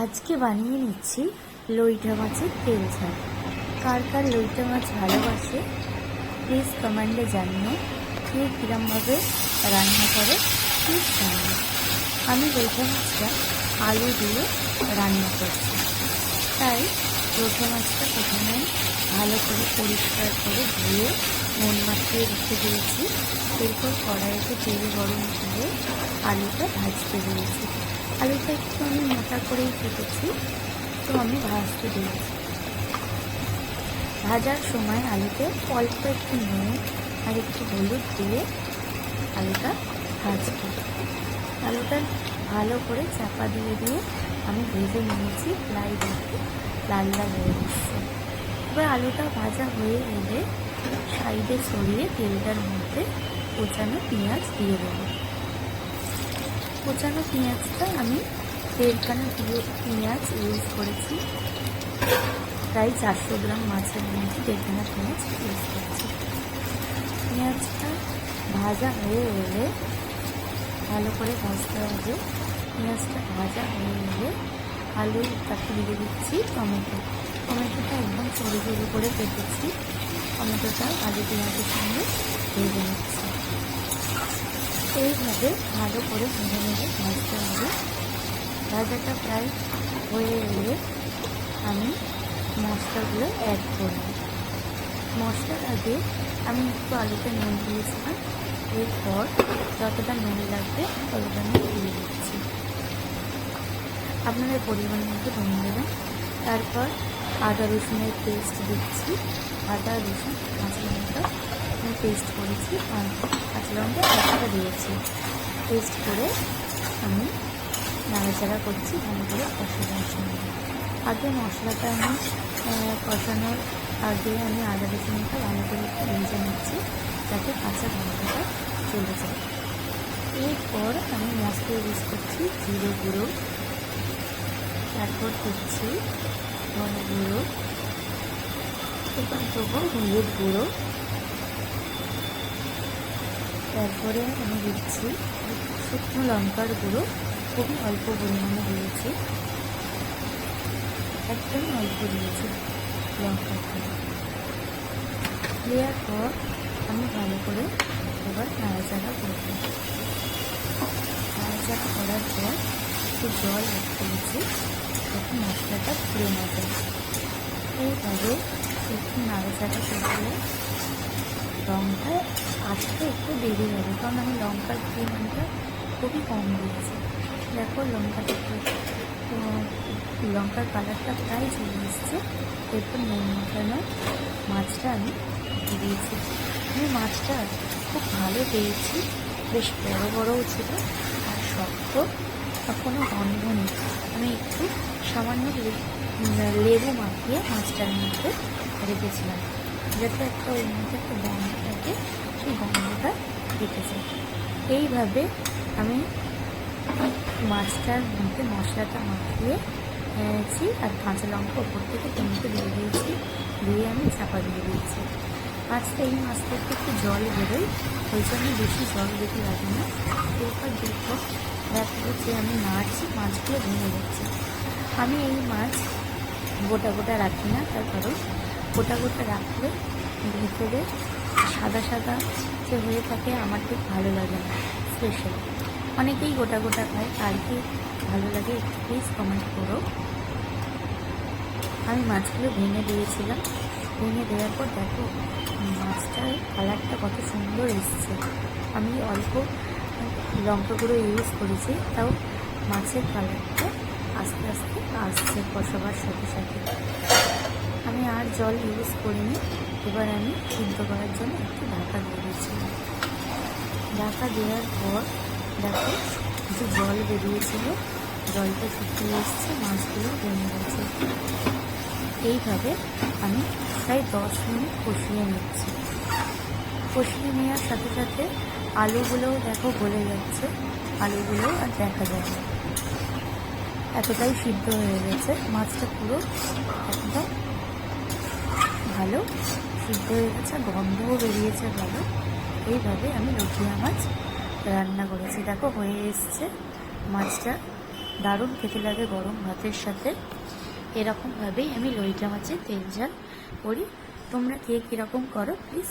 আজকে বানিয়ে নিচ্ছি লইটা মাছের তেল ঝাল। কার কার লইটা মাছ ভালোবাসে প্লিজ কমেন্টে জানিও। কে কীরমভাবে রান্না করে প্লিজ জানিও। আমি লইটা মাছটা আলু দিয়ে রান্না করছি, তাই লইটা মাছটা প্রথমে ভালো করে পরিষ্কার করে ধুয়ে নুন মাখিয়ে রেখে দিয়েছি। এরপর কড়াইতে তেল গরম করে আলুটা ভাজতে দিয়েছি। আলুটা একটু আমি মোটা করেই কেটেছি, তো আমি ভাজতে দিয়েছি। ভাজার সময় আলুতে অল্প একটু নুন আর একটু হলুদ দিয়ে আলুটা ভাজবো। আলুটা ভালো করে চাপা দিয়ে দিয়ে আমি ভেজে নিয়েছি, প্রায় দেখে লাল লাল হয়ে এসছে। এবার আলুটা ভাজা হয়ে এলে সাইডে সরিয়ে তেলটার মধ্যে কোচানো পেঁয়াজ দিয়ে দেবো। কোচানো পেঁয়াজটা আমি দেড়খানা পেঁয়াজ ইউজ করেছি, প্রায় 400 গ্রাম মাছের মধ্যে দেড়খানা পেঁয়াজ ইউজ করেছি। পেঁয়াজটা ভাজা হয়ে এলে ভালো করে ভাজতে হবে। পেঁয়াজটা ভাজা হয়ে এলে আলুটাকে দিয়ে দিচ্ছি টমেটোটা একদম সরু সরু করে কেটেছি। টমেটোটা আলু পেঁয়াজের সঙ্গে ভেজে নিচ্ছি। এইভাবে ভালো করে ভেজে ভেজে ভাজতে হবে। ভাজাটা প্রায় হয়ে এলে আমি মশলাগুলো অ্যাড করব। মশলার আগে আমি একটু আলুতে নুন দিয়েছিলাম, এরপর যতটা নুন লাগবে ততটা আমি দিয়ে দিচ্ছি। আপনাদের পরিমাণ মতো নুন দেবেন। তারপর আদা রসুনের পেস্ট দিচ্ছি। আদা রসুন কাঁচা লঙ্কা আমি পেস্ট করেছি, কাঁচা লঙ্কা একটা দিয়েছি। পেস্ট করে আমি নাড়াচাড়া করছি ভালো করে কষানোর সময়। আগে মশলাটা আমি কষানোর আগে আমি আদা রসুনটা ভালো করে একটু ভেজে নিচ্ছি, যাতে কাঁচা গন্ধটা চলে যায়। এরপর আমি মশলা ইউজ করছি জিরে গুঁড়ো, তারপর দিচ্ছি ধনে গুঁড়ো, এরপর দেবো হলুদ গুঁড়ো, তারপরে আমি দিচ্ছি শুকনো লঙ্কার গুঁড়ো, খুবই অল্প পরিমাণে দিয়েছি, একদম অল্প দিয়েছি লঙ্কার গুঁড়ো। দেওয়ার পর আমি ভালো করে এবার নাড়াচাড়া করব। নাড়াচাড়া করার পর একটু জল অ্যাড করেছি, যাতে মশলাটা পুড়ে না যায়। এইভাবে একটু নাড়াচাড়া করলে রঙটা আসতে একটু দেরি হবে, কারণ আমি লঙ্কার পরিমাণটা খুবই কম দিয়েছি। দেখো লঙ্কার কালারটা প্রায় চলে এসছে। এরপর নুন মাখানো মাছটা আমি দিয়েছি। আমি মাছটা খুব ভালো পেয়েছি, বেশ বড় বড়ও ছিল আর শক্ত, আর কোনো গন্ধ নেই। আমি একটু সামান্য লেবু মাখিয়ে মাছটার মধ্যে রেখেছিলাম, যাতে একটা ওর মধ্যে একটা গন্ধ থাকে, সেই গন্ধটা কেটে যায়। এইভাবে আমি মাছটার মধ্যে মশলাটা মাখিয়েছি আর কাঁচা লঙ্কা ওপর থেকে টমেটো দিয়ে দিয়েছি, দিয়ে আমি চাপা দিয়ে দিয়েছি। এই মাছটা একটু জল বেরোয়, ওই জন্য বেশি জল দিতে লাগে না। এরপর দেখো যে আমি নাড়ছি, মাছগুলো ভেঙে যাচ্ছে। আমি এই মাছ গোটা গোটা রাখি না, তার কারণ গোটা গোটা রাখলে ভিতরে সাদা সাদা যে হয়ে থাকে, আমার ঠিক ভালো লাগে না। স্পেশাল অনেকেই গোটা গোটা খায়, কার কি ভালো লাগে একটু প্লিজ কমেন্ট করো। আমি মাছগুলো ভেঙে দিয়েছিলাম, ভেঙে দেওয়ার পর দেখো মাছটার কালারটা কত সুন্দর এসছে। আমি অল্প লঙ্কা গুঁড়ো ইউজ করেছি, তাও মাছের কালারটা আস্তে আস্তে আসছে কষাবার সাথে সাথে। আমি আর জল ইউজ করিনি। এবার আমি সিদ্ধ করার জন্য একটু ঢাকা দিয়ে দিয়েছিলাম। ঢাকা দেওয়ার পর দেখো যে জল বেরিয়েছিল, জলটা শুকিয়ে এসছে, মাছগুলো ভেঙে গেছে। এইভাবে আমি প্রায় 10 মিনিট কষিয়ে নিচ্ছি। কষিয়ে নেওয়ার সাথে সাথে আলুগুলোও দেখো গলে যাচ্ছে, আলুগুলো আর দেখা যায় না, এতটাই সিদ্ধ হয়ে গেছে। মাছটা পুরো একদম ভালো সিদ্ধ হয়ে গেছে, গন্ধও বেরিয়েছে ভালো। এইভাবে আমি লটিয়া মাছ রান্না করেছি। দেখো হয়ে এসছে মাছটা, দারুণ খেতে লাগে গরম ভাতের সাথে। এরকমভাবেই আমি লইটা মাছের তেল ঝাল করি। তোমরা কে কীরকম করো প্লিজ